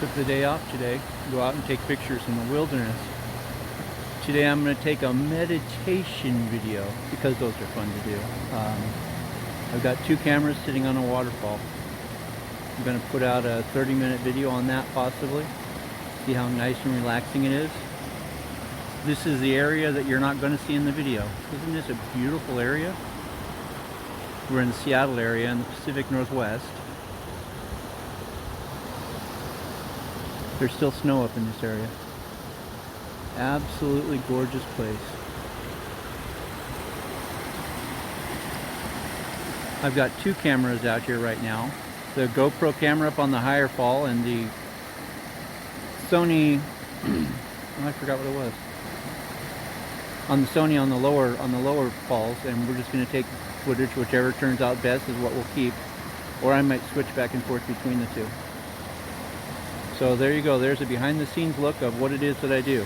took the day off today, go out and take pictures in the wilderness. Today I'm going to take a meditation video because those are fun to do. I've got 2 cameras sitting on a waterfall. I'm going to put out a 30-minute video on that possibly. See how nice and relaxing it is. This is the area that you're not going to see in the video. Isn't this a beautiful area? We're in the Seattle area in the Pacific Northwest. There's still snow up in this area. Absolutely gorgeous place. I've got 2 cameras out here right now. The GoPro camera up on the higher fall and the Sony I forgot what it was. On the Sony on the lower falls, and we're just going to take footage. Whichever turns out best is what we'll keep, or I might switch back and forth between the 2. So there you go. There's a behind the scenes look of what it is that I do.